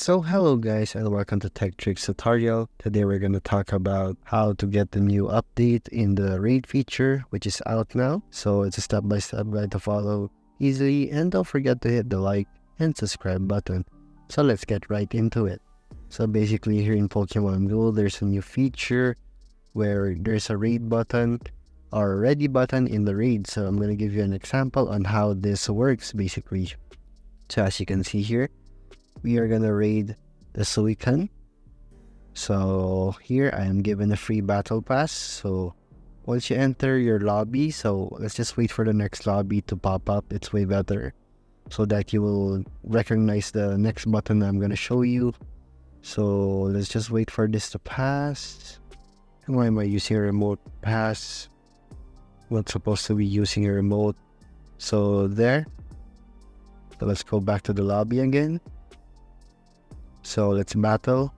So hello guys and welcome to Tech Tricks tutorial. Today we're going to talk about how to get the new update in the raid feature which is out now. So it's a step-by-step guide to follow easily, and don't forget to hit the like and subscribe button. So let's get right into it. So basically here in Pokemon Go there's a new feature where there's a raid button or ready button in the raid. So I'm going to give you an example on how this works basically. So as you can see here, we are gonna raid the Suicune. So here I am given a free battle pass. So once you enter your lobby, so let's just wait for the next lobby to pop up. It's way better so that you will recognize the next button I'm gonna show you. So let's just wait for this to pass. Why am I using a remote pass? Not supposed to be using a remote. So there. So let's go back to the lobby again. So let's battle,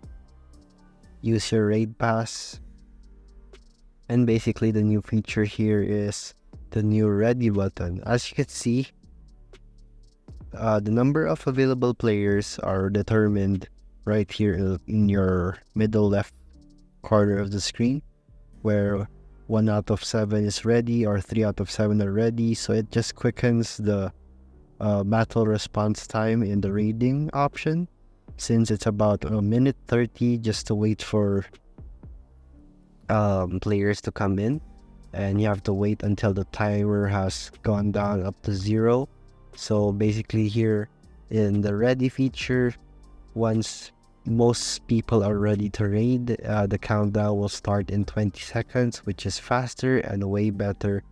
use your raid pass, and basically the new feature here is the new ready button. As you can see, the number of available players are determined right here in your middle left corner of the screen, where 1 out of 7 is ready or 3 out of 7 are ready. So it just quickens the battle response time in the raiding option, since it's about a minute 30 just to wait for players to come in, and you have to wait until the timer has gone down up to 0. So basically here in the ready feature, once most people are ready to raid, the countdown will start in 20 seconds, which is faster and way better,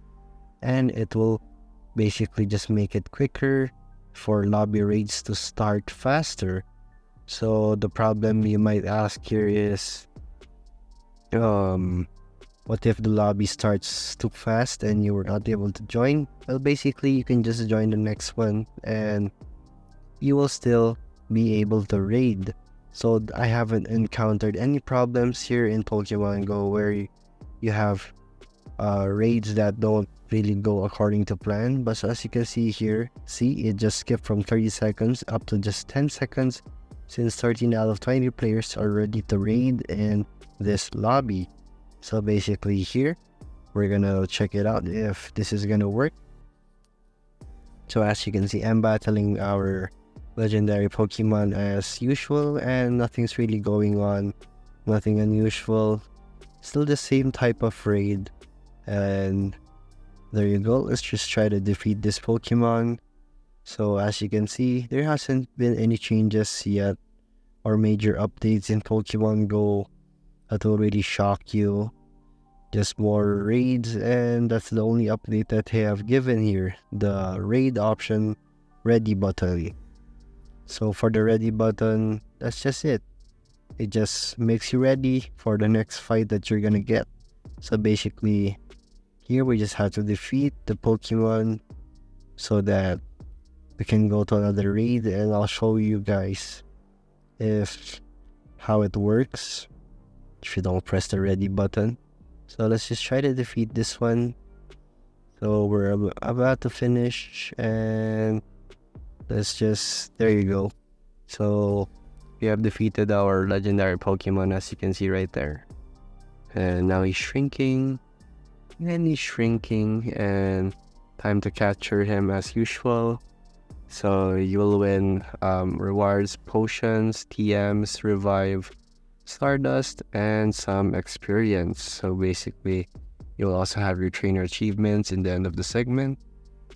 and it will basically just make it quicker for lobby raids to start faster. So the problem you might ask here is, what if the lobby starts too fast and you were not able to join? Well, basically you can just join the next one and you will still be able to raid. So I haven't encountered any problems here in Pokemon Go where you have raids that don't really go according to plan. But as you can see here, it just skipped from 30 seconds up to just 10 seconds, since 13 out of 20 players are ready to raid in this lobby. So basically here, we're gonna check it out if this is gonna work. So as you can see, I'm battling our legendary Pokemon as usual, and nothing's really going on, nothing unusual, still the same type of raid. And there you go, let's just try to defeat this Pokemon. So as you can see, there hasn't been any changes yet or major updates in Pokemon Go that will really shock you. Just more raids, and that's the only update that they have given here, the raid option ready button. So for the ready button, that's just it. It just makes you ready for the next fight that you're gonna get. So basically here we just have to defeat the Pokemon so that we can go to another raid, and I'll show you guys how it works if you don't press the ready button. So let's just try to defeat this one. So we're about to finish, and there you go. So we have defeated our legendary Pokemon, as you can see right there. And now he's shrinking, and time to capture him as usual. So you will win rewards, potions, TMs, revive, Stardust, and some experience. So basically you'll also have your trainer achievements in the end of the segment,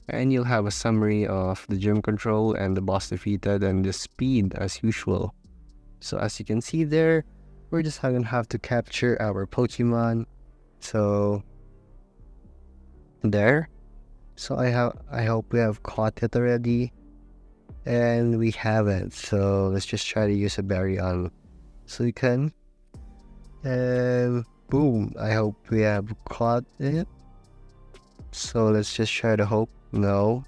and you'll have a summary of the gym control and the boss defeated and the speed as usual. So as you can see there, we're just gonna have to capture our Pokemon. So there. So I hope we have caught it already, and we haven't. So let's just try to use a berry on Suicune, and boom, I hope we have caught it. So let's just try to hope. No,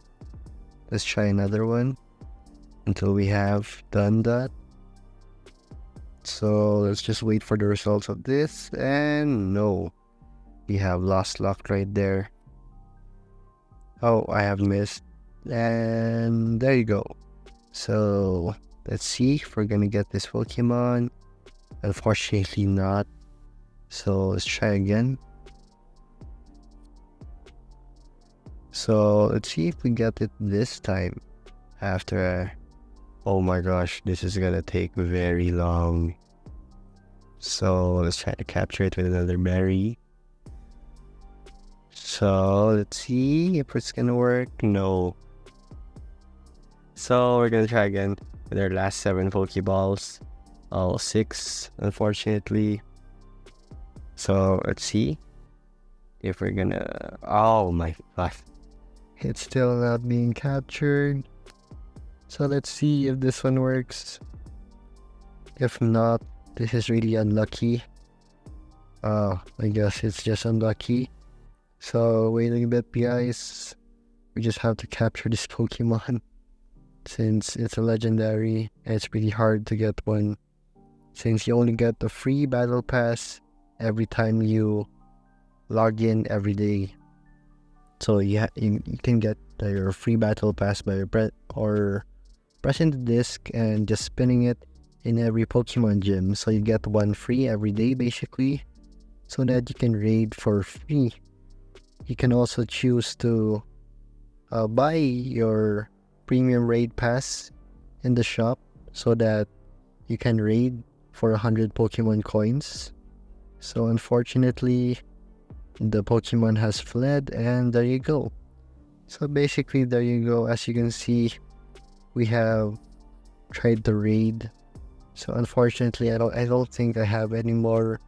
let's try another one until we have done that. So let's just wait for the results of this, and no, we have lost luck right there. Oh, I have missed, and there you go. So Let's see if we're gonna get this Pokemon. Unfortunately not. So let's try again. So let's see if we get it this time. After, oh my gosh, this is gonna take very long. So let's try to capture it with another berry. So let's see if it's gonna work. No. So we're gonna try again with our last 7 Pokeballs. All 6, unfortunately. So let's see if we're gonna. Oh my gosh. It's still not being captured. So let's see if this one works. If not, this is really unlucky. I guess it's just unlucky. So waiting a bit, guys. We just have to capture this Pokemon. Since it's a legendary, and it's pretty hard to get one. Since you only get the free battle pass every time you log in every day. So you can get your free battle pass by pressing the disc and just spinning it in every Pokemon gym. So you get one free every day basically, so that you can raid for free. You can also choose to buy your premium raid pass in the shop so that you can raid for 100 Pokemon coins. So unfortunately, the Pokemon has fled, and there you go. So basically, there you go. As you can see, we have tried to raid. So unfortunately, I don't think I have any more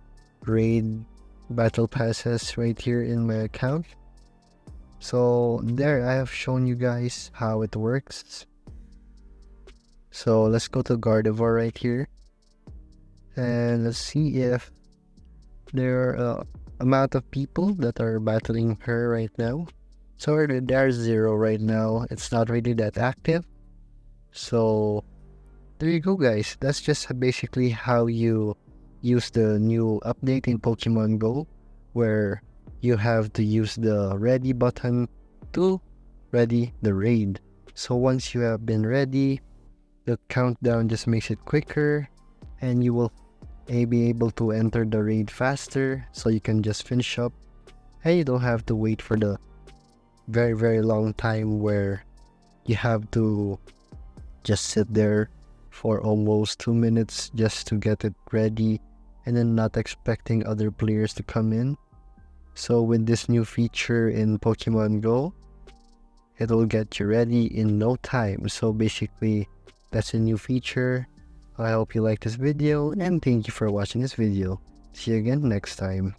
raid battle passes right here in my account. So there, I have shown you guys how it works. So let's go to Gardevoir right here, and let's see if there are amount of people that are battling her right now. So there's 0 right now. It's not really that active. So there you go, guys. That's just basically how you use the new update in Pokemon Go, where you have to use the ready button to ready the raid. So once you have been ready, the countdown just makes it quicker, and you will be able to enter the raid faster, so you can just finish up and you don't have to wait for the very long time where you have to just sit there for almost 2 minutes just to get it ready, and then not expecting other players to come in. So with this new feature in Pokemon Go, it will get you ready in no time. So basically, that's a new feature. I hope you liked this video, and thank you for watching this video. See you again next time.